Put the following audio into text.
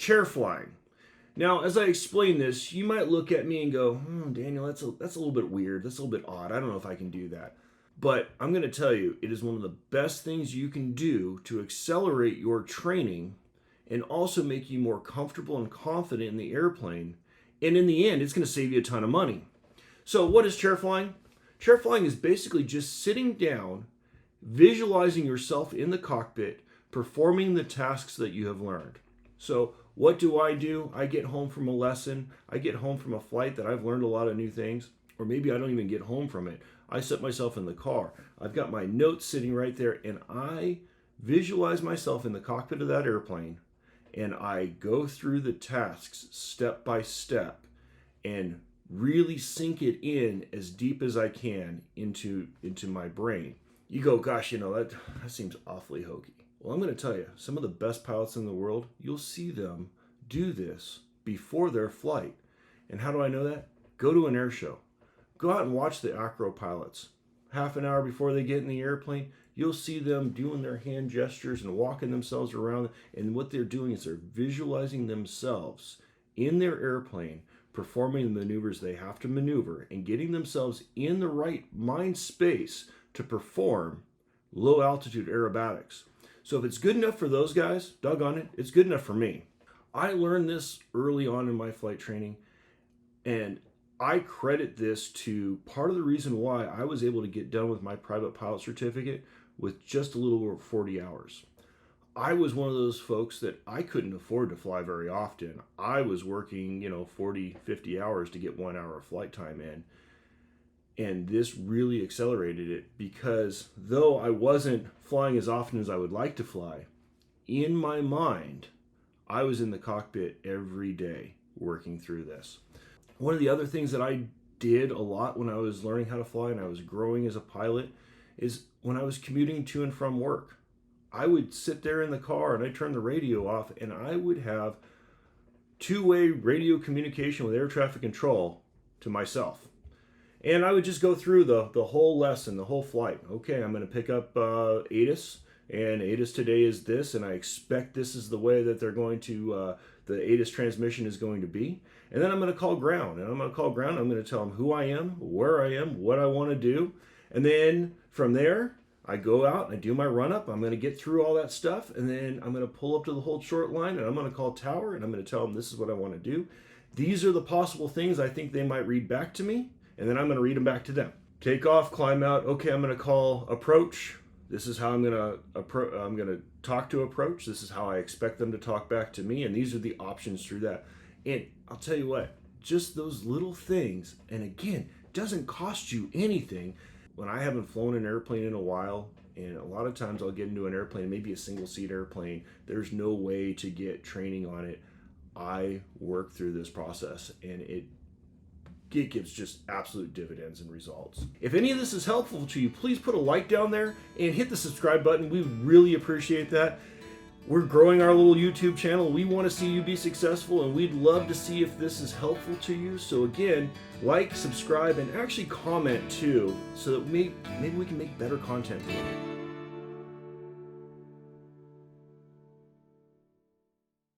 chair flying. Now, as I explain this, you might look at me and go, Daniel, that's a little bit weird. That's a little bit odd. I don't know if I can do that. But I'm going to tell you, it is one of the best things you can do to accelerate your training and also make you more comfortable and confident in the airplane. And in the end, it's going to save you a ton of money. So what is chair flying? Chair flying is basically just sitting down, visualizing yourself in the cockpit, performing the tasks that you have learned. So what do? I get home from a lesson. I get home from a flight that I've learned a lot of new things. Or maybe I don't even get home from it. I set myself in the car. I've got my notes sitting right there, and I visualize myself in the cockpit of that airplane, and I go through the tasks step by step and really sink it in as deep as I can into my brain. You go, gosh, that seems awfully hokey. Well, I'm going to tell you, some of the best pilots in the world, you'll see them do this before their flight. And how do I know that? Go to an air show. Go out and watch the acro pilots. Half an hour before they get in the airplane, you'll see them doing their hand gestures and walking themselves around. And what they're doing is they're visualizing themselves in their airplane, performing the maneuvers they have to maneuver, and getting themselves in the right mind space to perform low altitude aerobatics. So if it's good enough for those guys, doggone it, it's good enough for me. I learned this early on in my flight training, and I credit this to part of the reason why I was able to get done with my private pilot certificate with just a little over 40 hours. I was one of those folks that I couldn't afford to fly very often. I was working, 40, 50 hours to get 1 hour of flight time in. And this really accelerated it because though I wasn't flying as often as I would like to fly, in my mind, I was in the cockpit every day working through this. One of the other things that I did a lot when I was learning how to fly and I was growing as a pilot is when I was commuting to and from work. I would sit there in the car and I'd turn the radio off and I would have two-way radio communication with air traffic control to myself. And I would just go through the whole lesson, the whole flight. Okay, I'm going to pick up ATIS, and ATIS today is this, and I expect this is the way that they're going to, the ATIS transmission is going to be. And then I'm going to call ground, and I'm going to call ground. I'm going to tell them who I am, where I am, what I want to do. And then from there, I go out and I do my run-up. I'm going to get through all that stuff, and then I'm going to pull up to the hold short line, and I'm going to call tower, and I'm going to tell them this is what I want to do. These are the possible things I think they might read back to me. And then I'm going to read them back to them. Take off, climb out. Okay, I'm going to call approach. This is how I'm going to talk to approach. This is how I expect them to talk back to me. And these are the options through that. And I'll tell you what, just those little things, and again, doesn't cost you anything. When I haven't flown an airplane in a while, and a lot of times I'll get into an airplane, maybe a single seat airplane, there's no way to get training on it. I work through this process, and it gives just absolute dividends and results. If any of this is helpful to you, please put a like down there and hit the subscribe button. We really appreciate that. We're growing our little YouTube channel. We want to see you be successful, and we'd love to see if this is helpful to you. So again, like, subscribe, and actually comment too, so that maybe we can make better content for you.